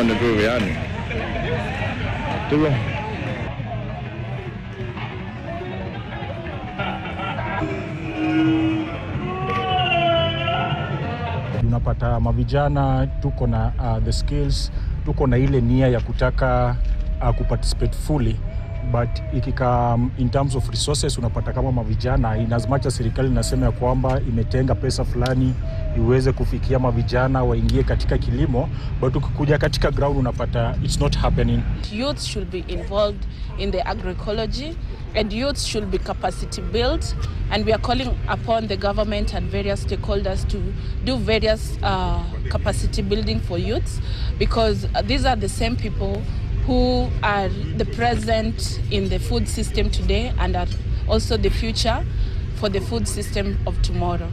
on the groove yani. Tulo. Unapata mavijana tuko na the skills, tuko na ile nia ya kutaka kuparticipate fully, but ikika in terms of resources unapata kama mavijana, in as much as serikali inasema ya kwamba imetenga pesa fulani iweze kufikia mavijana waingie katika kilimo, but ukikuja katika ground unapata it's not happening. Youth should be involved in the agroecology, and youth should be capacity built, and we are calling upon the government and various stakeholders to do various capacity building for youths, because these are the same people who are the present in the food system today and are also the future for the food system of tomorrow.